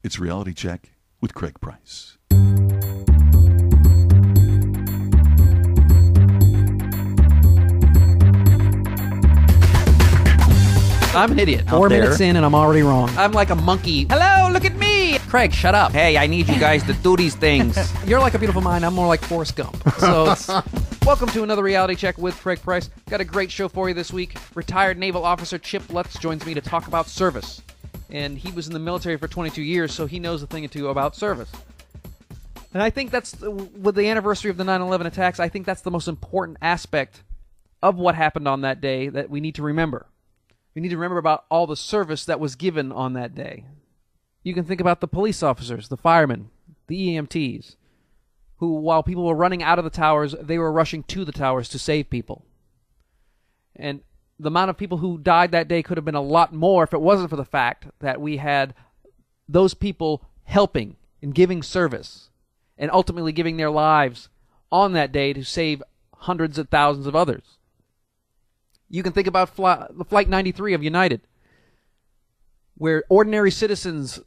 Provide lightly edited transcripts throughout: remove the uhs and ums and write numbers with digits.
It's Reality Check with Craig Price. I'm an idiot. 4 minutes in and I'm already wrong. I'm like a monkey. Hello, look at me. Craig, shut up. Hey, I need you guys to do these things. You're like a beautiful mind. I'm more like Forrest Gump. So welcome to another Reality Check with Craig Price. Got a great show for you this week. Retired Naval Officer Chip Lutz joins me to talk about service. And he was in the military for 22 years, so he knows a thing or two about service. And I think that's, with the anniversary of the 9/11 attacks, I think that's the most important aspect of what happened on that day that we need to remember. We need to remember about all the service that was given on that day. You can think about the police officers, the firemen, the EMTs, who, while people were running out of the towers, they were rushing to the towers to save people. And the amount of people who died that day could have been a lot more if it wasn't for the fact that we had those people helping and giving service and ultimately giving their lives on that day to save hundreds of thousands of others. You can think about the Flight 93 of United, where ordinary citizens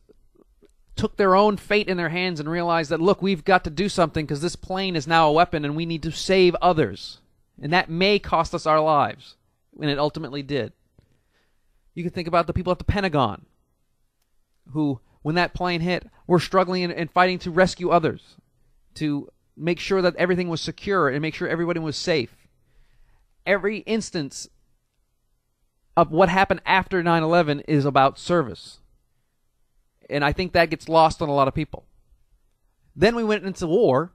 took their own fate in their hands and realized that, look, we've got to do something because this plane is now a weapon and we need to save others. And that may cost us our lives, and it ultimately did. You can think about the people at the Pentagon who, when that plane hit, were struggling and fighting to rescue others, to make sure that everything was secure and make sure everybody was safe. Every instance of what happened after 9/11 is about service. And I think that gets lost on a lot of people. Then we went into war,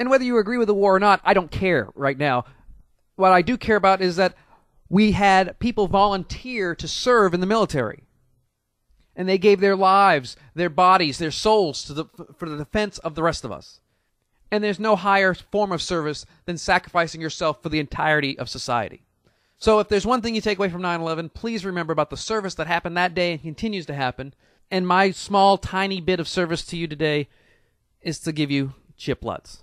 and whether you agree with the war or not, I don't care right now. What I do care about is that we had people volunteer to serve in the military. And they gave their lives, their bodies, their souls for the defense of the rest of us. And there's no higher form of service than sacrificing yourself for the entirety of society. So if there's one thing you take away from 9/11, please remember about the service that happened that day and continues to happen. And my small, tiny bit of service to you today is to give you Chip Lutz.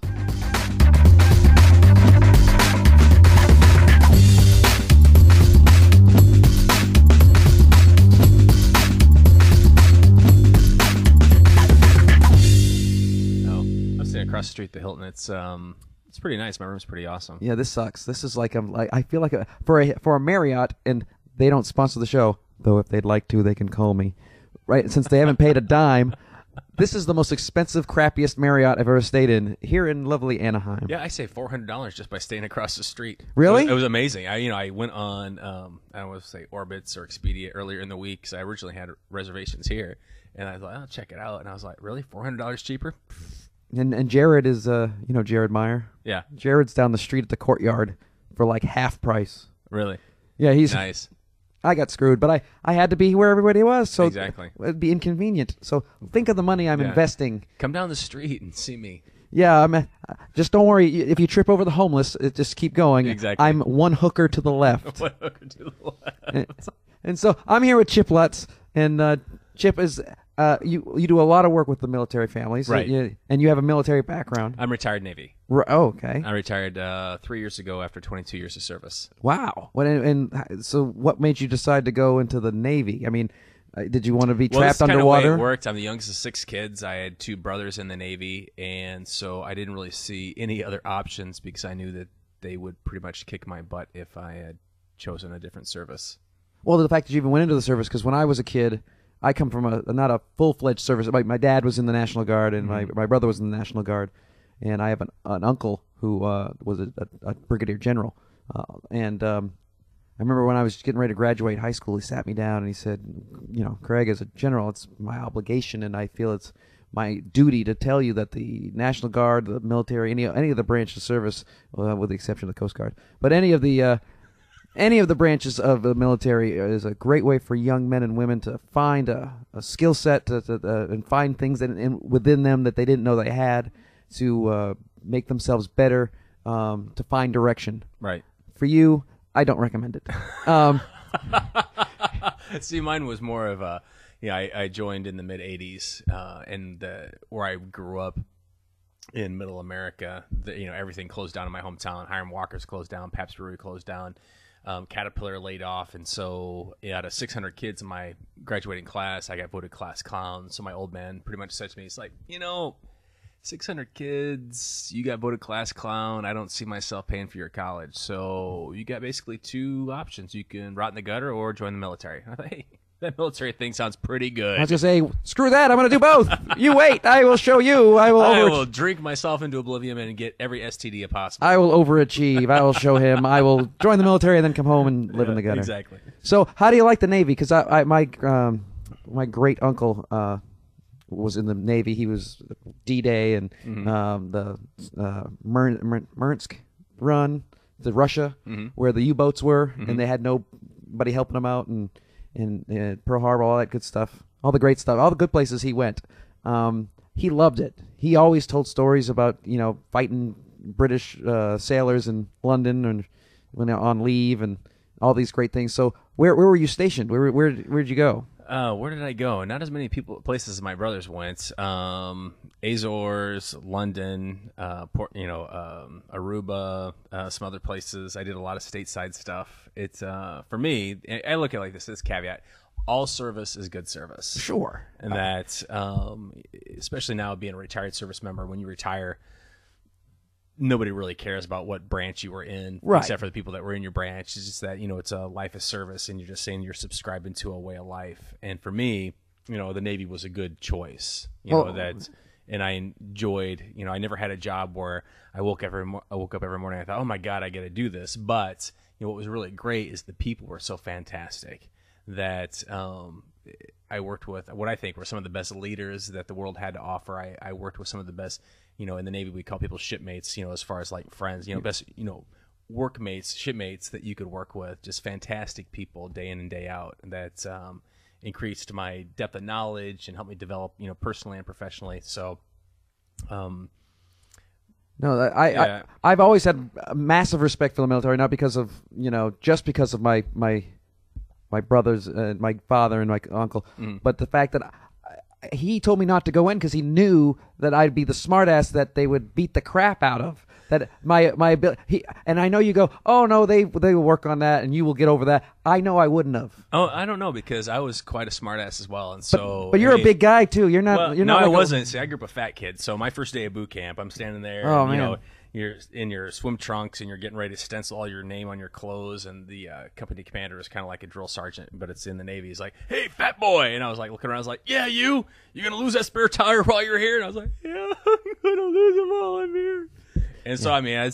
Across the street at the Hilton. It's pretty nice. My room's pretty awesome. Yeah, this sucks. This is like I feel like for a Marriott, and they don't sponsor the show, though if they'd like to, they can call me. Right, since they haven't paid a dime, this is the most expensive, crappiest Marriott I've ever stayed in here in lovely Anaheim. Yeah, I saved $400 just by staying across the street. Really? It was amazing. I went on I don't want to say Orbitz or Expedia earlier in the week because I originally had reservations here, and I thought I'll check it out, and I was like, really, $400 cheaper? And Jared is, Jared Meyer? Yeah. Jared's down the street at the Courtyard for like half price. Really? Yeah, he's nice. I got screwed, but I had to be where everybody was, so exactly. It'd be inconvenient. So think of the money I'm investing. Come down the street and see me. Yeah, just don't worry. If you trip over the homeless, just keep going. Exactly. I'm one hooker to the left. One hooker to the left. And so I'm here with Chip Lutz, and Chip is... you do a lot of work with the military families, right? And you have a military background. I'm retired Navy. Oh, okay. I retired 3 years ago after 22 years of service. Wow. And so, what made you decide to go into the Navy? I mean, did you want to be trapped underwater? Well, this is kind of the way it worked. I'm the youngest of 6 kids. I had 2 brothers in the Navy, and so I didn't really see any other options because I knew that they would pretty much kick my butt if I had chosen a different service. Well, the fact that you even went into the service, because when I was a kid, I come from not a full-fledged service. My dad was in the National Guard, and my brother was in the National Guard, and I have an uncle who was a brigadier general. And I remember when I was getting ready to graduate high school, he sat me down and he said, Craig, as a general, it's my obligation, and I feel it's my duty to tell you that the National Guard, the military, any of the branches of service, with the exception of the Coast Guard, but any of the branches of the military is a great way for young men and women to find a skill set and find things within them that they didn't know they had, to make themselves better, to find direction. Right. For you, I don't recommend it. See, mine was more of a, I joined in the mid-'80s, and where I grew up in Middle America, everything closed down in my hometown. Hiram Walker's closed down, Pabst Brewery closed down. Caterpillar laid off, and so out of 600 kids in my graduating class, I got voted class clown. So my old man pretty much said to me, he's like, 600 kids, you got voted class clown. I don't see myself paying for your college. So you got basically two options. You can rot in the gutter or join the military. I thought, hey, that military thing sounds pretty good. I was going to say, screw that. I'm going to do both. You wait. I will show you. I will drink myself into oblivion and get every STD possible. I will overachieve. I will show him. I will join the military and then come home and live in the gutter. Exactly. So how do you like the Navy? Because my great uncle was in the Navy. He was D-Day and the Murmansk run to Russia, where the U-boats were, and they had nobody helping them out, and Pearl Harbor, all that good stuff, all the great stuff, all the good places he went. He loved it. He always told stories about fighting British sailors in London and when they're on leave and all these great things. So where were you stationed? Where'd you go? Where did I go? Not as many places as my brothers went. Azores, London, Aruba, some other places. I did a lot of stateside stuff. It's for me, I look at it like this caveat: all service is good service. Sure. And that, especially now being a retired service member, when you retire, nobody really cares about what branch you were in, except for the people that were in your branch. It's just that, it's a life of service, and you're just saying you're subscribing to a way of life. And for me, the Navy was a good choice, and I enjoyed, I never had a job where I woke up every morning and I thought, oh my God, I got to do this. But, what was really great is the people were so fantastic that, I worked with what I think were some of the best leaders that the world had to offer. I worked with some of the best, in the Navy, we call people shipmates, as far as like friends, best, workmates, shipmates that you could work with, just fantastic people day in and day out. That increased my depth of knowledge and helped me develop, personally and professionally. So, I've always had a massive respect for the military, not because of, just because of my brothers, my father and my uncle, but the fact that he told me not to go in because he knew that I'd be the smartass that they would beat the crap out of. That my ability, and I know you go, oh no, they will work on that, and you will get over that. I know I wouldn't have. Oh, I don't know, because I was quite a smartass as well, and so. But you're a big guy too. You're not. Well, you're no, not. I like wasn't. See, I grew up a fat kid, so my first day of boot camp, I'm standing there. Oh, and, man. You're in your swim trunks and you're getting ready to stencil all your name on your clothes, and the company commander is kind of like a drill sergeant, but it's in the Navy. He's like, "Hey, fat boy," and I was like looking around. I was like, "Yeah, you're gonna lose that spare tire while you're here," and I was like, "Yeah, I'm gonna lose it while I'm here." And so, I mean, I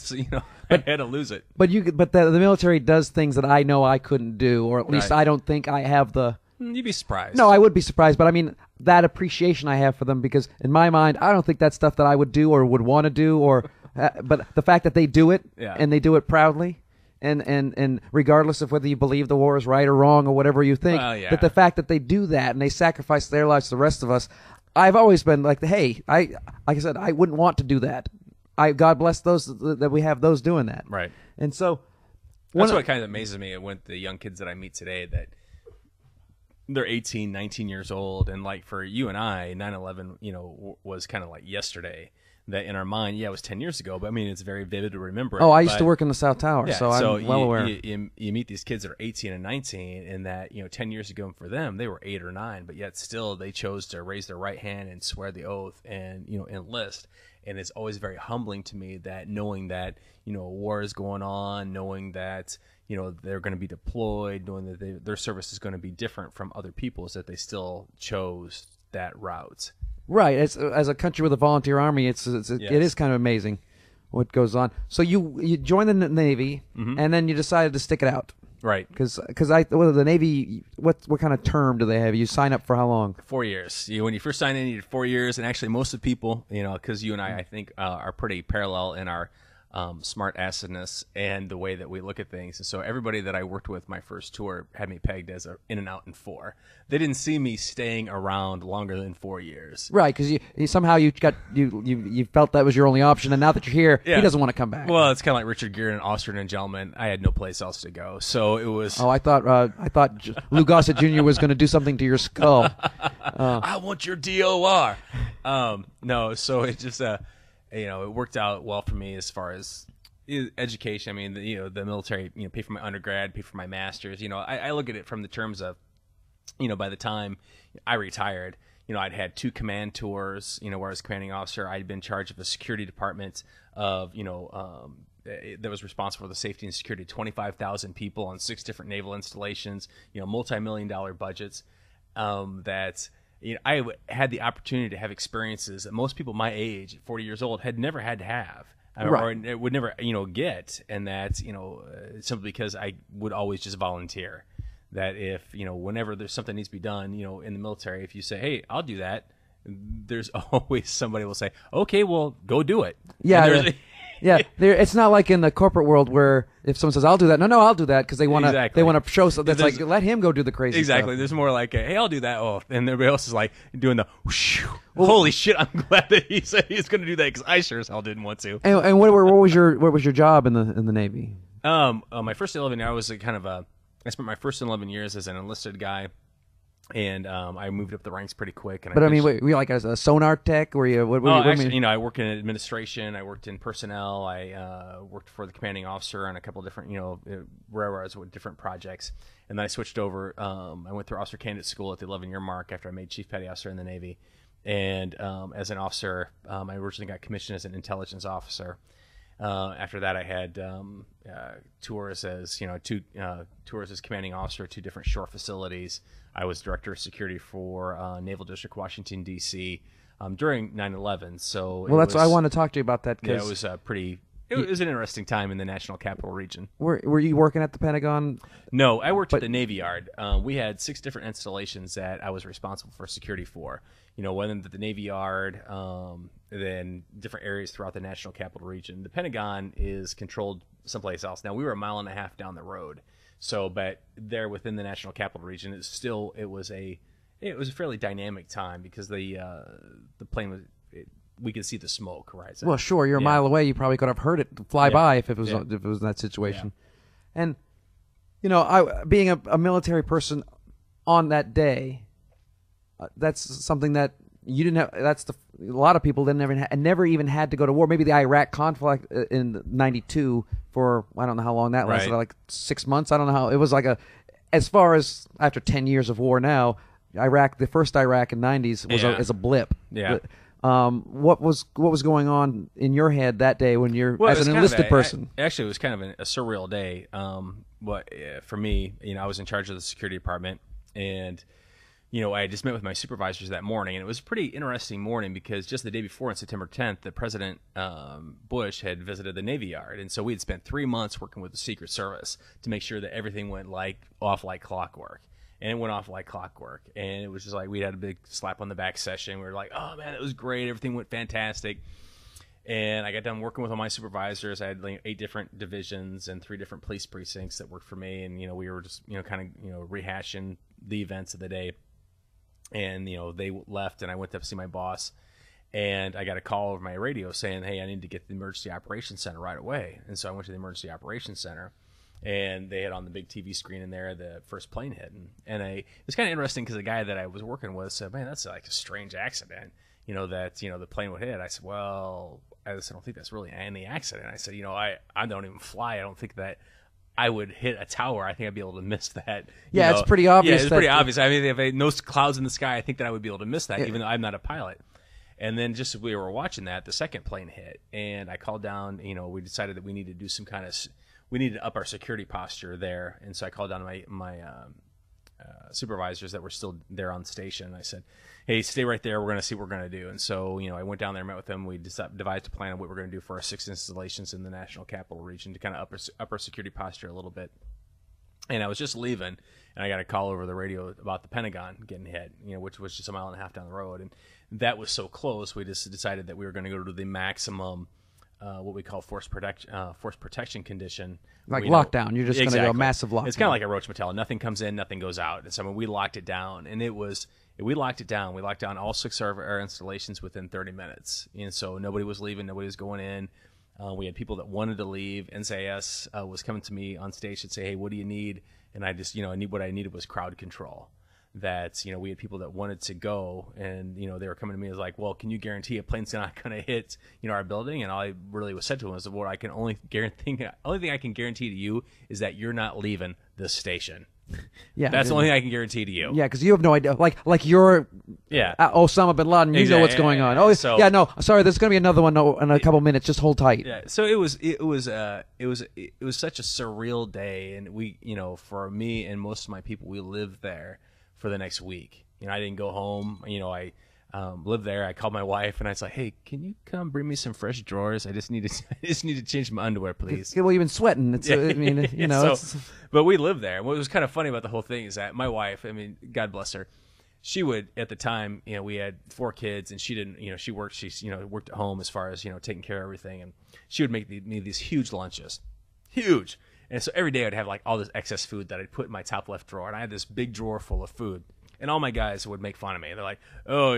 had to lose it. But the military does things that I know I couldn't do, or at least I don't think I have the. You'd be surprised. No, I would be surprised, but I mean that appreciation I have for them, because in my mind, I don't think that's stuff that I would do or would want to do, or but the fact that they do it and they do it proudly, and regardless of whether you believe the war is right or wrong or whatever you think, but the fact that they do that and they sacrifice their lives to the rest of us, I've always been like, hey, like I said, I wouldn't want to do that. God bless those that we have those doing that. Right. And so that's what kind of amazes me with the young kids that I meet today, that they're 18, 19 years old, and like for you and I, 9/11, was kind of like yesterday. That in our mind, it was 10 years ago, but I mean, it's very vivid to remember. Oh, I used to work in the South Tower, so I'm well aware. You meet these kids that are 18 and 19, and that 10 years ago for them, they were 8 or 9, but yet still they chose to raise their right hand and swear the oath and enlist. And it's always very humbling to me that knowing that a war is going on, knowing that they're going to be deployed, knowing that their service is going to be different from other people's, that they still chose that route. Right, as a country with a volunteer army, it is kind of amazing what goes on. So you joined the Navy, and then you decided to stick it out, right? Because the Navy, what kind of term do they have? You sign up for how long? 4 years. When you first sign in, you did 4 years, and actually most of the people, because you and I think are pretty parallel in our smart assedness and the way that we look at things. And so everybody that I worked with my first tour had me pegged as a in and out in 4. They didn't see me staying around longer than 4 years. Right, because you felt that was your only option, and now that you're here, he doesn't want to come back. Well, it's kind of like Richard Gere in Austrian and Gentleman. I had no place else to go, so it was. Oh, I thought Lou Gossett Jr. was going to do something to your skull. I want your DOR. No, so it just it worked out well for me as far as education. I mean, the military, pay for my undergrad, pay for my master's. I look at it from the terms of, by the time I retired, I'd had 2 command tours, where I was commanding officer. I'd been in charge of a security department of, that was responsible for the safety and security of 25,000 people on 6 different naval installations, multi-million-dollar budgets. I had the opportunity to have experiences that most people my age, at 40 years old, had never had to have. Or would never, get, and that's, simply because I would always just volunteer. That if, whenever there's something needs to be done, in the military, if you say, hey, I'll do that, there's always somebody will say, okay, well, go do it. Yeah. Yeah, it's not like in the corporate world where if someone says, I'll do that, no, I'll do that, because they want to show something. That's like, let him go do the crazy Exactly. stuff. There's more like, hey, I'll do that. Oh, and everybody else is like doing the whoosh. Holy shit, I'm glad that he said he's going to do that, because I sure as hell didn't want to. And what was your job in the Navy? My first 11 years, I was I spent my first 11 years as an enlisted guy. And I moved up the ranks pretty quick. And were you like a sonar tech? Were you? I worked in administration. I worked in personnel. I worked for the commanding officer on a couple of different, railroads with different projects. And then I switched over. I went through officer candidate school at the 11-year mark after I made chief petty officer in the Navy. And as an officer, I originally got commissioned as an intelligence officer. After that, I had tours as tours as commanding officer at 2 different shore facilities. I was director of security for Naval District, Washington D.C. During 9/11. So that's why I want to talk to you about that. Yeah, it was It was an interesting time in the National Capital Region. Were you working at the Pentagon? No, I worked at the Navy Yard. We had 6 different installations that I was responsible for security for. Whether at the Navy Yard, then different areas throughout the National Capital Region. The Pentagon is controlled someplace else. Now, we were a mile and a half down the road. So, but there within the National Capital Region, it was a fairly dynamic time because the plane was. We could see the smoke, right? So, well, sure. You're a mile away. You probably could have heard it fly by if it was in that situation. Yeah. And I being a military person on that day, that's something that you didn't have. A lot of people never even had to go to war. Maybe the Iraq conflict in '92 for I don't know how long that lasted, like 6 months. I don't know how. It was like as far as after 10 years of war now, the first Iraq in '90s is a blip. Yeah. What was going on in your head that day when you're as an enlisted person? Actually, it was kind of a surreal day. For me, I was in charge of the security department, and I just met with my supervisors that morning, and it was a pretty interesting morning because just the day before, on September 10th, the President Bush had visited the Navy Yard, and so we had spent 3 months working with the Secret Service to make sure that everything went off like clockwork. And it went off like clockwork. And it was just like we had a big slap on the back session. We were like, oh, man, it was great. Everything went fantastic. And I got done working with all my supervisors. I had 8 different divisions and 3 different police precincts that worked for me. And, we were just, kind of, rehashing the events of the day. And, they left and I went to see my boss. And I got a call over my radio saying, hey, I need to get to the Emergency Operations Center right away. And so I went to the Emergency Operations Center. And they had on the big TV screen in there the first plane hit. And it was kind of interesting because the guy that I was working with said, man, that's like a strange accident, that, the plane would hit. I said, well, I don't think that's really any accident. I said, I don't even fly. I don't think that I would hit a tower. I think I'd be able to miss that. Yeah, it's pretty obvious. Yeah, it's pretty obvious. I mean, if I had no clouds in the sky, I think that I would be able to miss that, even though I'm not a pilot. And then just as we were watching that, the second plane hit. And I called down, we decided that we needed to do some kind of... We needed to up our security posture there, and so I called down my supervisors that were still there on station. And I said, "Hey, stay right there. We're going to see what we're going to do." And so, I went down there, met with them. We devised a plan of what we're going to do for our 6 installations in the National Capital Region to kind of up our security posture a little bit. And I was just leaving, and I got a call over the radio about the Pentagon getting hit, which was just a mile and a half down the road, and that was so close. We just decided that we were going to go to the maximum. What we call force protection condition. Like lockdown. You're just going to go massive lockdown. It's kind of like a Roach Motel. Nothing comes in, nothing goes out. And so we locked it down. And we locked it down. We locked down all 6 of our installations within 30 minutes. And so nobody was leaving. Nobody was going in. We had people that wanted to leave. NCIS was coming to me on stage and say, hey, what do you need? And I just, what I needed was crowd control. that, we had people that wanted to go, and, they were coming to me as like, well, can you guarantee a plane's not going to hit, our building? And all I really was said to them was, well, only thing I can guarantee to you is that you're not leaving this station. Yeah, that's the only thing I can guarantee to you. Yeah, because you have no idea. Like you're Osama bin Laden. You know what's going on. Oh, so, yeah. No, sorry. There's going to be another one in a couple minutes. Just hold tight. Yeah. So it was such a surreal day, and we, for me and most of my people, we lived there for the next week. I didn't go home. I lived there. I called my wife and I was like, "Hey, can you come bring me some fresh drawers? I just need to change my underwear, please." Well, you've been sweating. It's, I mean, but we lived there. And what was kind of funny about the whole thing is that my wife, God bless her, she would, at the time, we had 4 kids, and she didn't, she worked at home as far as, taking care of everything, and she would make me these huge lunches, huge. And so every day I'd have like all this excess food that I'd put in my top left drawer, and I had this big drawer full of food. And all my guys would make fun of me. They're like, "Oh,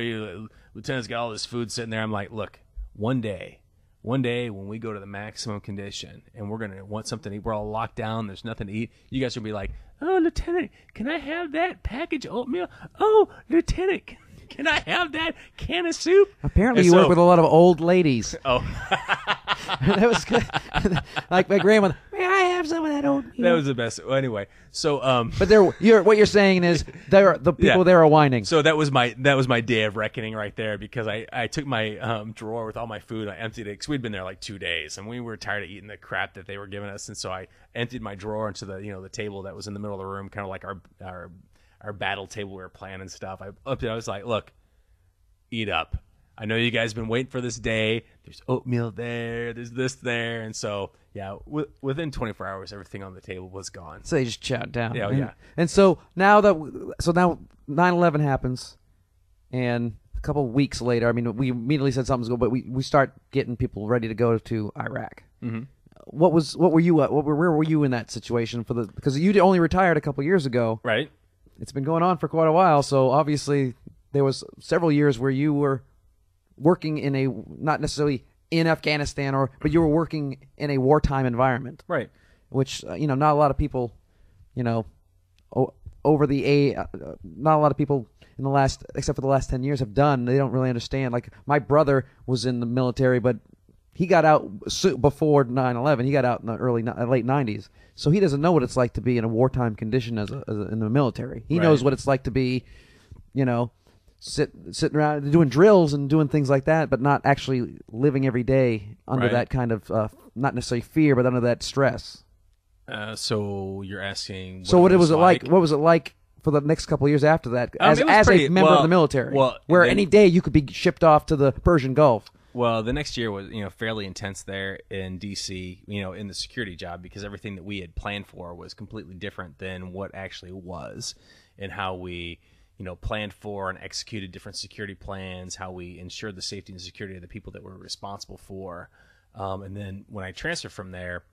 Lieutenant's got all this food sitting there." I'm like, "Look, one day when we go to the maximum condition and we're going to want something to eat, we're all locked down, there's nothing to eat, you guys will be like, 'Oh, Lieutenant, can I have that package of oatmeal? Oh, Lieutenant, can I have that can of soup?'" Apparently you work with a lot of old ladies. Oh. That was good. Like my grandmother, "May I have some of that oatmeal?" That was the best. Well, anyway, so but what you're saying is the people there are whining. So that was my day of reckoning right there, because I took my drawer with all my food, I emptied it, because we'd been there like 2 days and we were tired of eating the crap that they were giving us, and so I emptied my drawer into the table that was in the middle of the room, kind of like our battle table we were playing and stuff. I was like, "Look, eat up. I know you guys have been waiting for this day. There's oatmeal there. There's this there." And so, yeah, within 24 hours, everything on the table was gone. So they just chowed down. Yeah, yeah. And so now 9/11 happens, and a couple of weeks later, we immediately said something's going, but we start getting people ready to go to Iraq. Mm-hmm. Where were you in that situation because you only retired a couple of years ago, right? It's been going on for quite a while, so obviously there was several years where you were working in not necessarily in Afghanistan, but you were working in a wartime environment, right? Which not a lot of people, not a lot of people except for the last 10 years have done. They don't really understand. Like my brother was in the military, but he got out before 9/11. He got out in the late 90s, so he doesn't know what it's like to be in a wartime condition in the military. He knows what it's like to be, sitting around doing drills and doing things like that, but not actually living every day under that kind of not necessarily fear, but under that stress. So you're asking, what was it like? What was it like for the next couple of years after that, as a member of the military? Where any day you could be shipped off to the Persian Gulf. Well, the next year was fairly intense there in D.C. In the security job, because everything that we had planned for was completely different than what actually was, and how we planned for and executed different security plans, how we ensured the safety and security of the people that we're responsible for. And then when I transferred from there,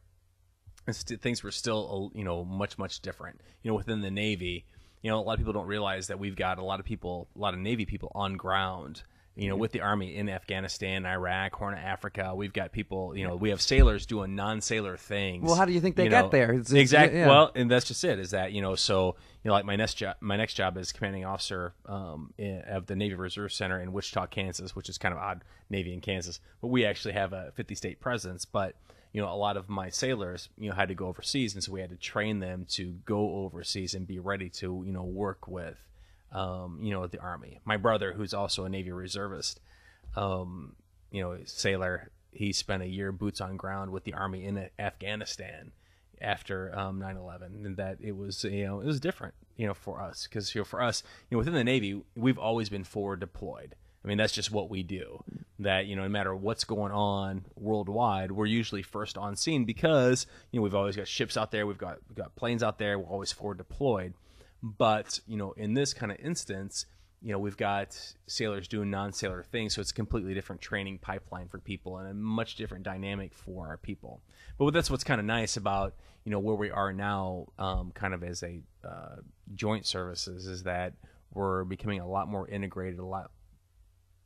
things were still, much, much different. Within the Navy, a lot of people don't realize that we've got a lot of Navy people on ground, with the Army in Afghanistan, Iraq, Horn of Africa. We've got people, we have sailors doing non-sailor things. Well, how do you think they got there? Exactly. Yeah. Well, and that's just it, is that, like my next job is commanding officer of the Navy Reserve Center in Wichita, Kansas, which is kind of odd, Navy in Kansas. But we actually have a 50-state presence. But, a lot of my sailors, had to go overseas, and so we had to train them to go overseas and be ready to, work with the Army. My brother, who's also a Navy reservist, sailor, he spent a year boots on ground with the Army in Afghanistan after 9/11, and that it was different for us, because for us, within the Navy, we've always been forward deployed. That's just what we do. That no matter what's going on worldwide, we're usually first on scene, because we've always got ships out there, we've got planes out there, we're always forward deployed. But, in this kind of instance, we've got sailors doing non-sailor things, so it's a completely different training pipeline for people and a much different dynamic for our people. But that's what's kind of nice about, where we are now, kind of as a joint services, is that we're becoming a lot more integrated, a lot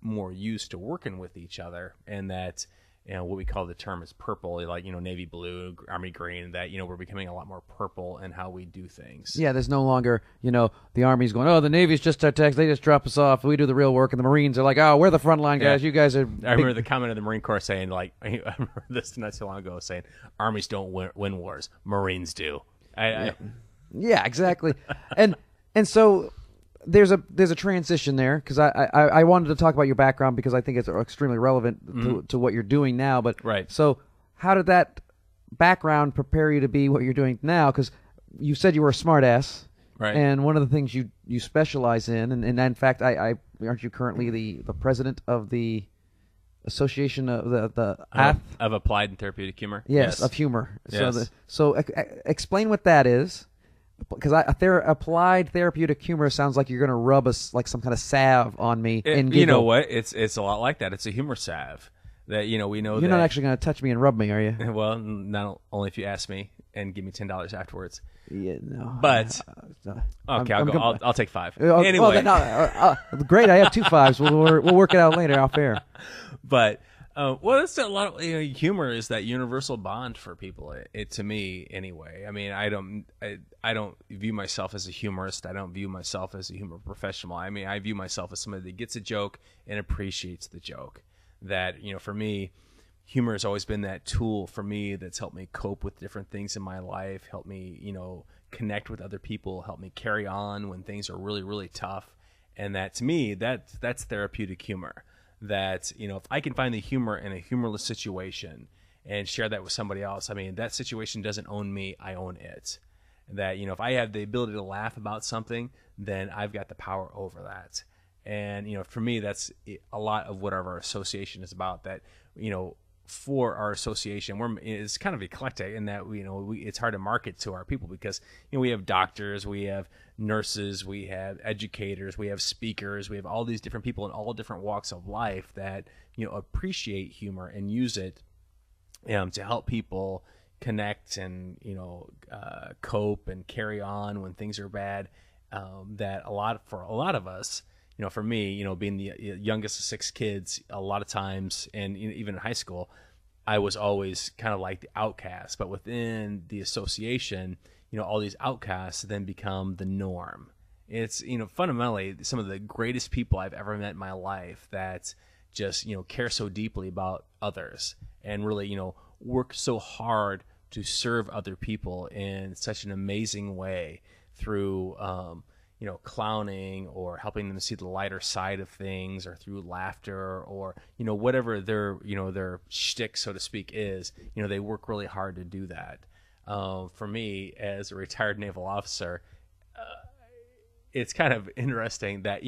more used to working with each other, and that what we call the term is purple, like, Navy blue, Army green, that, we're becoming a lot more purple in how we do things. Yeah, there's no longer, the Army's going, oh, the Navy's just our text. They just drop us off. We do the real work. And the Marines are like, oh, we're the frontline guys. Yeah. You guys are I remember the comment of the Marine Corps saying, like, I remember this not so long ago, saying, Armies don't win wars. Marines do. Yeah, exactly. and so there's a transition there, because I wanted to talk about your background because I think it's extremely relevant to what you're doing now. But right. So how did that background prepare you to be what you're doing now? Because you said you were a smartass, right? And one of the things you specialize in, and in fact, aren't you currently the president of the Association of of Applied and Therapeutic Humor? Yes, of humor. Yes. So explain what that is. Because applied therapeutic humor sounds like you're going to rub like some kind of salve on me. And you know what? It's a lot like that. It's a humor salve that we know. You're not actually going to touch me and rub me, are you? Well, not only if you ask me and give me $10 afterwards. Yeah, no. But okay, I'll take $5. Anyway, great. I have 2 5s. We'll work it out later off air. But. Well, that's a lot of humor is that universal bond for people. To me, anyway. I mean, I don't view myself as a humorist. I don't view myself as a humor professional. I mean, I view myself as somebody that gets a joke and appreciates the joke. That for me, humor has always been that tool for me that's helped me cope with different things in my life, helped me connect with other people, helped me carry on when things are really, really tough. And that to me, that's therapeutic humor. That if I can find the humor in a humorless situation and share that with somebody else, I mean, that situation doesn't own me, I own it. That if I have the ability to laugh about something, then I've got the power over that. And for me, that's a lot of what our association is about. That for our association, it's kind of eclectic in that it's hard to market to our people because we have doctors, we have nurses, we have educators, we have speakers, we have all these different people in all different walks of life that appreciate humor and use it to help people connect and cope and carry on when things are bad. That for a lot of us. For me, being the youngest of 6 kids, a lot of times, and even in high school, I was always kind of like the outcast. But within the association, all these outcasts then become the norm. It's, fundamentally some of the greatest people I've ever met in my life that just, care so deeply about others and really, work so hard to serve other people in such an amazing way through, clowning or helping them see the lighter side of things or through laughter or, whatever their shtick, so to speak, is, they work really hard to do that. For me, as a retired naval officer, it's kind of interesting that,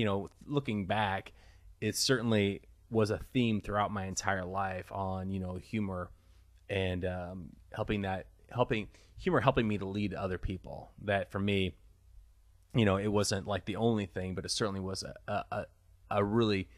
looking back, it certainly was a theme throughout my entire life on, humor and helping me to lead other people. That for me, it wasn't like the only thing, but it certainly was a really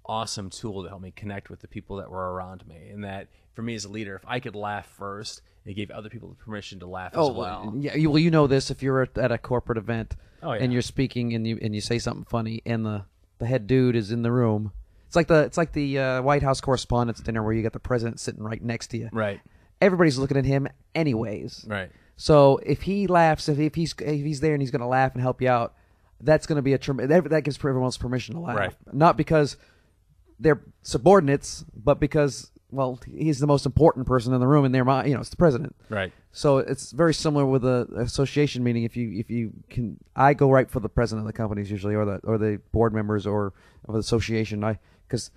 awesome tool to help me connect with the people that were around me. And that for me as a leader, if I could laugh first, it gave other people the permission to laugh as well. Yeah, you know this if you're at a corporate event and you're speaking and you say something funny and the head dude is in the room. It's like the White House Correspondents' Dinner where you got the president sitting right next to you. Right. Everybody's looking at him anyways. Right. So if he laughs, if he's there and he's going to laugh and help you out, that's going to be that gives everyone else permission to laugh. Right. Not because they're subordinates, but because he's the most important person in the room in their mind. It's the president. Right. So it's very similar with the association meeting. If you can, I go right for the president of the companies usually, or the board members or of the association. Because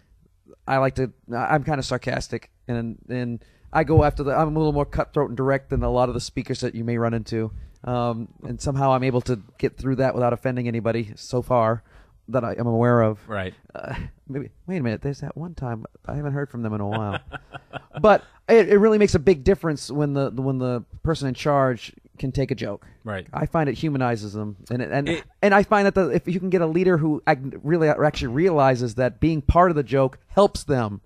I like to. I'm kind of sarcastic and I go after I'm a little more cutthroat and direct than a lot of the speakers that you may run into. And somehow I'm able to get through that without offending anybody so far that I am aware of. Right. Maybe wait a minute. There's that one time I haven't heard from them in a while. But it really makes a big difference when the person in charge can take a joke. Right. I find it humanizes them, and I find that if you can get a leader who really actually realizes that being part of the joke helps them.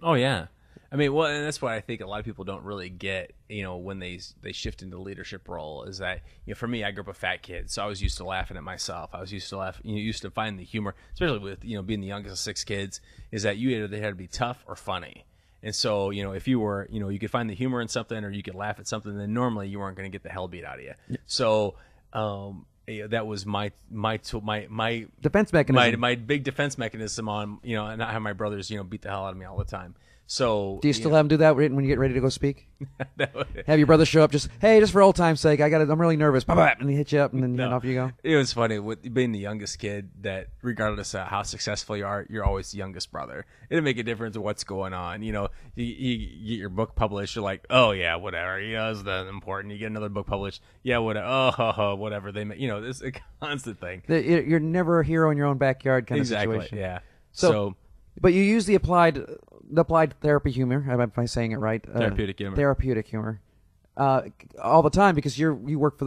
Oh yeah. I mean, well, and that's what I think a lot of people don't really get, when they shift into the leadership role is that, for me, I grew up a fat kid, so I was used to laughing at myself. I was used to used to find the humor, especially with, being the youngest of 6 kids, is that you either had to be tough or funny. And so, if you were, you could find the humor in something or you could laugh at something, then normally you weren't going to get the hell beat out of you. Yeah. So, that was my defense mechanism. My big defense mechanism on, and not have my brothers, beat the hell out of me all the time. So do you still have them do that when you get ready to go speak? Have your brother show up just for old time's sake, I'm really nervous. And he hit you up and then off you go? It was funny with being the youngest kid that regardless of how successful you are, you're always the youngest brother. It didn't make a difference what's going on. You get your book published, you're like, oh yeah, whatever. It's not important. You get another book published, yeah, whatever. Whatever. It's a constant thing. You're never a hero in your own backyard kind of situation. Exactly. Yeah. So, but you use the applied therapy humor. Am I saying it right? Therapeutic humor. Therapeutic humor. All the time because you work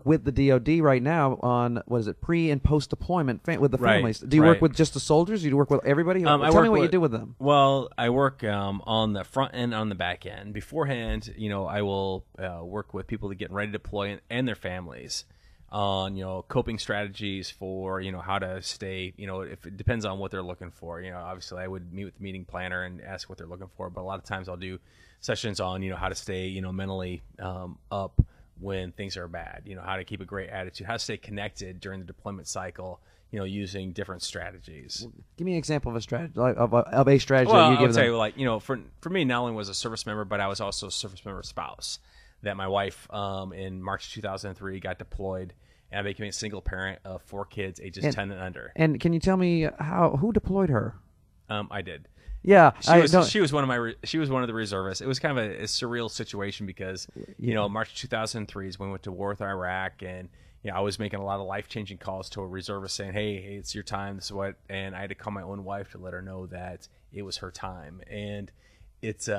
with the DoD right now on pre and post deployment with the families. Do you work with just the soldiers? Do you work with everybody? Tell me what you do with them. Well, I work on the front end, on the back end. Beforehand, I will work with people that get ready to deploy and their families on coping strategies for how to stay, if it depends on what they're looking for. Obviously I would meet with the meeting planner and ask what they're looking for, but a lot of times I'll do sessions on how to stay mentally up when things are bad, how to keep a great attitude, how to stay connected during the deployment cycle, using different strategies. Give me an example of a strategy of a strategy well, you give them. I'll tell you, for me, not only was a service member, but I was also a service member spouse. That my wife in March 2003 got deployed, and I became a single parent of 4 kids, ages 10 and under. And can you tell me who deployed her? I did. Yeah, she was one of the reservists. It was kind of a surreal situation because March 2003 is when we went to war with Iraq, and I was making a lot of life-changing calls to a reservist saying, hey, it's your time, this is what, and I had to call my own wife to let her know that it was her time. And it's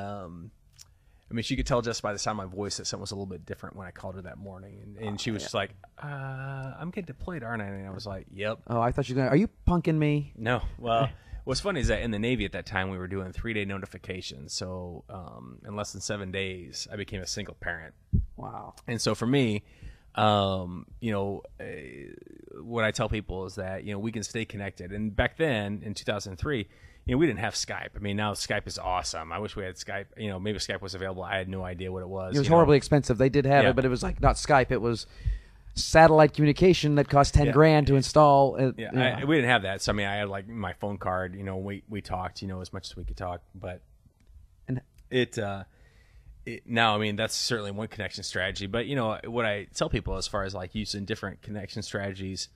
she could tell just by the sound of my voice that something was a little bit different when I called her that morning. And she was just like, I'm getting deployed, aren't I? And I was like, yep. Oh, I thought you were going, are you punking me? No. Well, what's funny is that in the Navy at that time, we were doing 3-day notifications. So in less than 7 days, I became a single parent. Wow. And so for me, what I tell people is that, we can stay connected. And back then, in 2003, we didn't have Skype. Now Skype is awesome. I wish we had Skype. Maybe Skype was available. I had no idea what it was. It was horribly expensive. They did have it, but it was like not Skype. It was satellite communication that cost $10,000 to install. We didn't have that. So I had like my phone card. We talked. As much as we could talk. But now, that's certainly one connection strategy. But what I tell people as far as like using different connection strategies,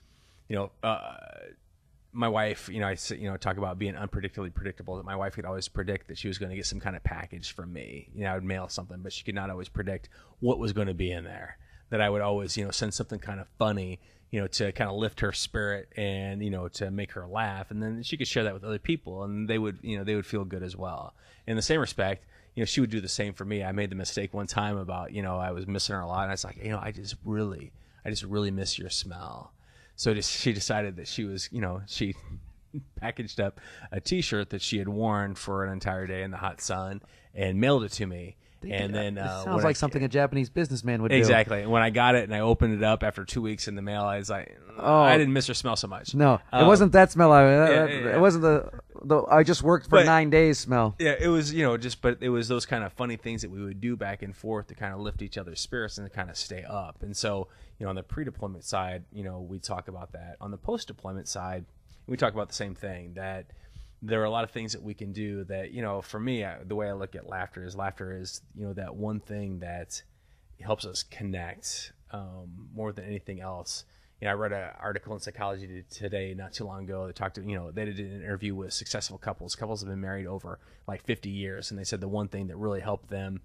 my wife, I talk about being unpredictably predictable. That my wife could always predict that she was going to get some kind of package from me. I would mail something, but she could not always predict what was going to be in there. That I would always, send something kind of funny, to kind of lift her spirit and, to make her laugh, and then she could share that with other people, and they would feel good as well. In the same respect, she would do the same for me. I made the mistake one time about, I was missing her a lot, and I was like, I just really miss your smell. So she decided that she was, she packaged up a T-shirt that she had worn for an entire day in the hot sun and mailed it to me. And then sounds like something a Japanese businessman would do. Exactly. When I got it and I opened it up after 2 weeks in the mail, I was like, I didn't miss her smell so much. No, it wasn't that smell. It wasn't the I just worked for 9 days smell. Yeah, it was but it was those kind of funny things that we would do back and forth to kind of lift each other's spirits and to kind of stay up. And so on the pre-deployment side, we talk about that. On the post-deployment side, we talk about the same thing, that there are a lot of things that we can do that, for me, the way I look at laughter is that one thing that helps us connect more than anything else. I read an article in Psychology Today not too long ago that talked to, they did an interview with successful couples. Couples have been married over like 50 years, and they said the one thing that really helped them,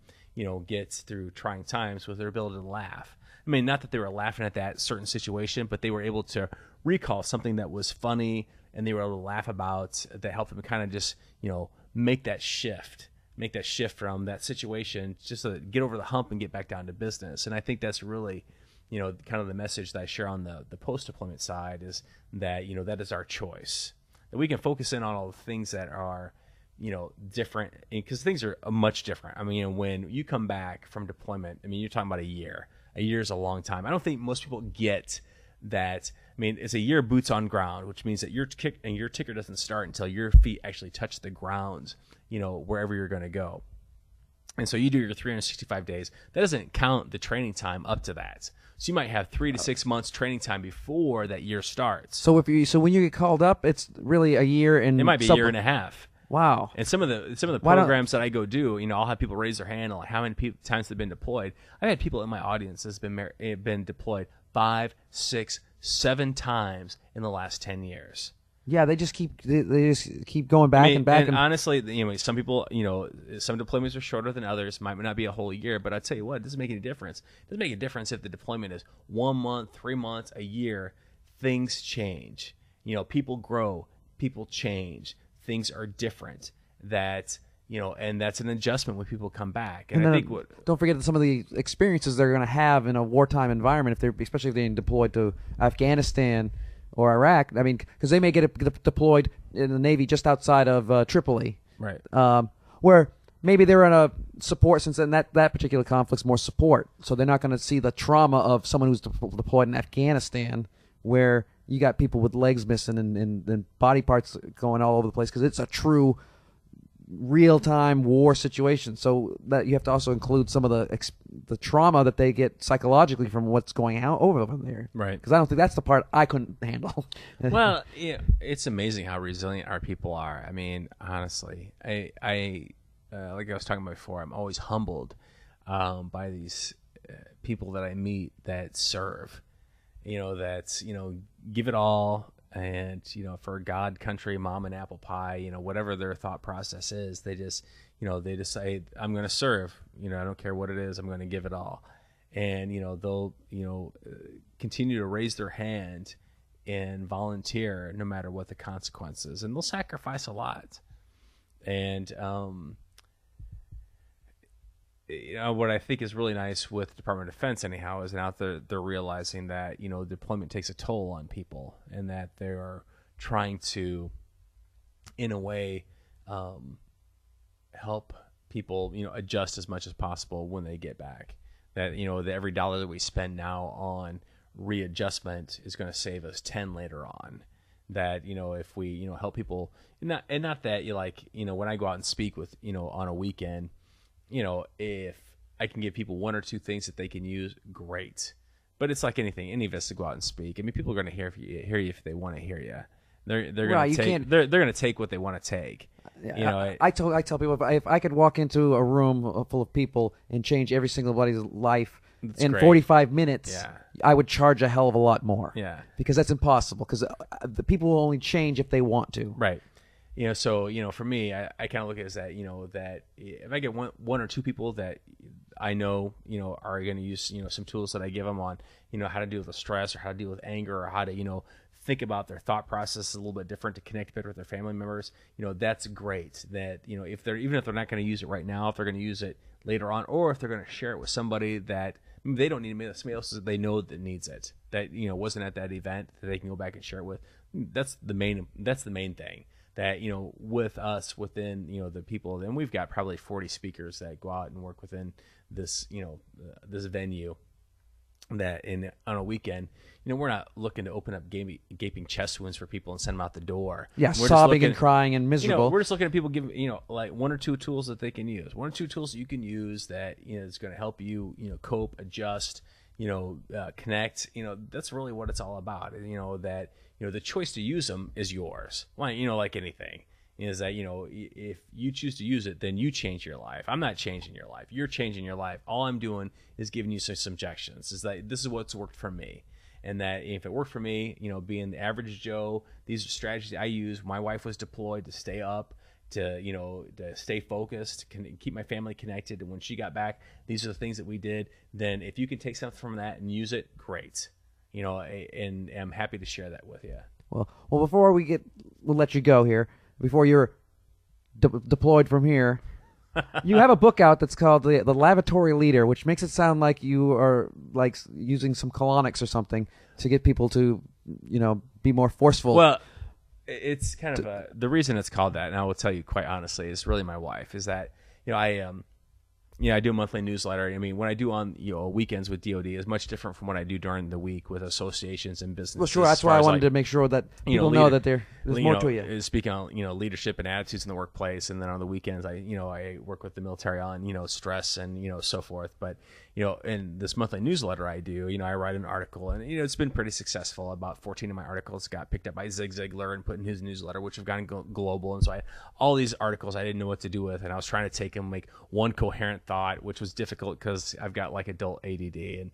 get through trying times was their ability to laugh. Not that they were laughing at that certain situation, but they were able to recall something that was funny and they were able to laugh about that helped them kind of just, make that shift from that situation just to get over the hump and get back down to business. And I think that's really, kind of the message that I share on the post-deployment side is that, that is our choice. That we can focus in on all the things that are, different, because things are much different. When you come back from deployment, you're talking about a year. A year is a long time. I don't think most people get that I mean, it's a year boots on ground, which means that your ticker doesn't start until your feet actually touch the ground, wherever you're going to go. And so you do your 365 days. That doesn't count the training time up to that. So you might have 3 to 6 months training time before that year starts. So when you get called up, it's really a year and it might be a year and a half. Wow. And some of the programs that I go do, I'll have people raise their hand on like how many times they've been deployed. I've had people in my audience that's been deployed 5, 6, 7 times in the last 10 years. Yeah, they just keep going back and back. And honestly, some people, some deployments are shorter than others. Might not be a whole year, but I tell you what, it doesn't make any difference. It doesn't make a difference if the deployment is 1 month, 3 months, a year. Things change. People grow, people change. Things are different. And that's an adjustment when people come back. And I think don't forget that some of the experiences they're going to have in a wartime environment, especially if they're deployed to Afghanistan or Iraq. I mean, because they may get deployed in the Navy just outside of Tripoli, right? Where maybe they're in a support, since in that particular conflict's more support, so they're not going to see the trauma of someone who's deployed in Afghanistan, where you got people with legs missing and body parts going all over the place, because it's a true real-time war situation. So that you have to also include some of the trauma that they get psychologically from what's going out over there. Right. Because I don't think that's the part I couldn't handle. Well, it's amazing how resilient our people are. I mean, honestly, I like I was talking about before, I'm always humbled by these people that I meet that serve, that's, give it all. And, for God, country, mom, and apple pie, whatever their thought process is, they just say, I'm going to serve, I don't care what it is, I'm going to give it all. And, they'll, continue to raise their hand and volunteer no matter what the consequences. And they'll sacrifice a lot. And, what I think is really nice with the Department of Defense, anyhow, is now they're realizing that deployment takes a toll on people, and that they're trying to, in a way, help people adjust as much as possible when they get back. That that every dollar that we spend now on readjustment is going to save us 10 later on. That if we help people, and not that when I go out and speak with on a weekend. If I can give people 1 or 2 things that they can use, great. But it's like anything. Any of us to go out and speak. I mean, people are going to hear you if they want to hear you. They're going to take what they want to take. I tell people if I could walk into a room full of people and change every single body's life in 45 minutes, I would charge a hell of a lot more. Yeah, because that's impossible. Because the people will only change if they want to. Right. So for me, I kind of look at it as that that if I get one or 2 people that I know are going to use some tools that I give them on how to deal with stress or how to deal with anger or how to think about their thought process a little bit different to connect better with their family members, that's great. That if they're not going to use it right now, if they're going to use it later on, or if they're going to share it with somebody that they don't need to, somebody else that they know that needs it, that wasn't at that event, that they can go back and share it with. That's the main thing. That with us within the people, and we've got probably 40 speakers that go out and work within this this venue. That on a weekend, we're not looking to open up gaping chest wounds for people and send them out the door. Yeah, we're sobbing and crying and miserable. We're just looking at people giving like 1 or 2 tools that they can use, 1 or 2 tools that you can use that is going to help you cope, adjust, connect. That's really what it's all about. That the choice to use them is yours. Well, like anything, is that if you choose to use it, then you change your life. I'm not changing your life. You're changing your life. All I'm doing is giving you some suggestions. Is that this is what's worked for me, and that if it worked for me, being the average Joe, these are strategies I use. My wife was deployed to stay up, to stay focused, to keep my family connected. And when she got back, these are the things that we did. Then if you can take something from that and use it, great. And I'm happy to share that with you. Well, before we'll let you go here. Before you're deployed from here, you have a book out that's called the Lavatory Leader, which makes it sound like you are like using some colonics or something to get people to be more forceful. Well, it's kind of the reason it's called that, and I will tell you quite honestly, is really my wife. Is that I I do a monthly newsletter. I mean, when I do on weekends with DoD is much different from what I do during the week with associations and businesses. Well, sure. That's why I wanted to make sure that people know that there's more to you. Speaking on leadership and attitudes in the workplace, and then on the weekends I work with the military on stress and so forth. But in this monthly newsletter I do, I write an article, and it's been pretty successful. About 14 of my articles got picked up by Zig Ziglar and put in his newsletter, which have gone global. And so all these articles I didn't know what to do with, and I was trying to take them make one coherent thought, which was difficult because I've got like adult ADD, and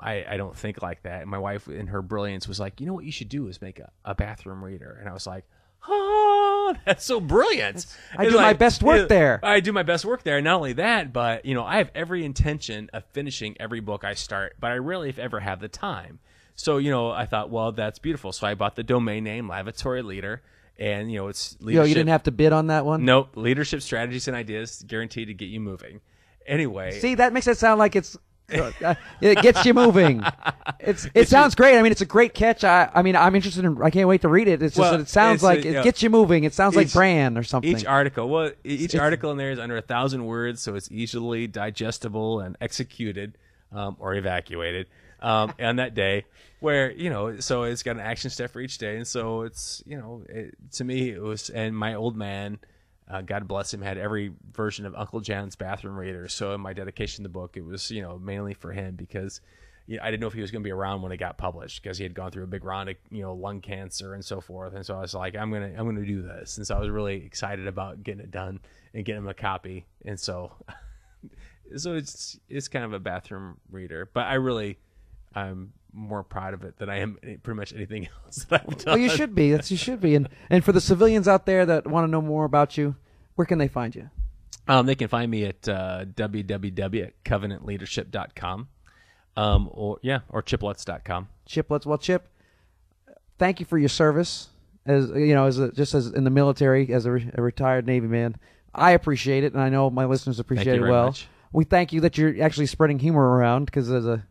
I don't think like that. And my wife, in her brilliance, was like, what you should do is make a bathroom reader. And I was like, oh, that's so brilliant. I do my best work there. I do my best work there. And not only that, but I have every intention of finishing every book I start, but I rarely, if ever, have the time. So I thought, well, that's beautiful. So I bought the domain name Lavatory Leader. And it's leadership. You didn't have to bid on that one? Nope. Leadership strategies and ideas guaranteed to get you moving. Anyway, see, that makes it sound like it gets you moving. It sounds great. I mean, it's a great catch. I'm interested in. I can't wait to read it. It's just that it sounds like it gets you moving. It sounds like brand or something. Each article in there is under 1,000 words, so it's easily digestible and executed or evacuated on that day. Where so it's got an action step for each day, and so it's to me it was. And my old man, God bless him, had every version of Uncle John's bathroom reader. So in my dedication to the book, it was mainly for him because I didn't know if he was going to be around when it got published because he had gone through a big round of lung cancer and so forth. And so I was like, I'm gonna do this, and so I was really excited about getting it done and getting him a copy. And so it's kind of a bathroom reader, but I'm more proud of it than I am pretty much anything else that I've done. Well, you should be. You should be. And for the civilians out there that want to know more about you, where can they find you? They can find me at www.covenantleadership.com or chiplutz.com. Chip Lutz. Well, Chip, thank you for your service. As as in the military, as a retired Navy man, I appreciate it, and I know my listeners appreciate it well. Much. We thank you that you're actually spreading humor around because as a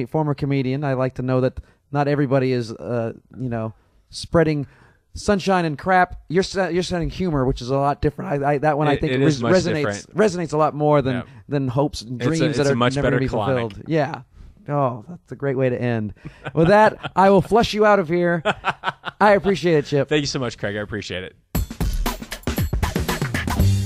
former comedian, I like to know that not everybody is, spreading sunshine and crap. You're sending humor, which is a lot different. I think resonates a lot more than hopes and dreams that are never going to be fulfilled. Yeah. Oh, that's a great way to end. With that, I will flush you out of here. I appreciate it, Chip. Thank you so much, Craig. I appreciate it.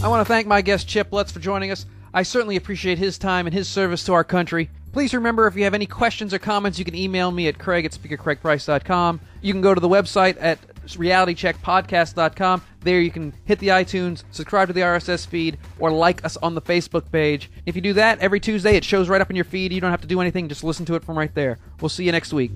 I want to thank my guest Chip Lutz for joining us. I certainly appreciate his time and his service to our country. Please remember, if you have any questions or comments, you can email me at craig@speakercraigprice.com. You can go to the website at realitycheckpodcast.com. There you can hit the iTunes, subscribe to the RSS feed, or like us on the Facebook page. If you do that, every Tuesday it shows right up in your feed. You don't have to do anything, just listen to it from right there. We'll see you next week.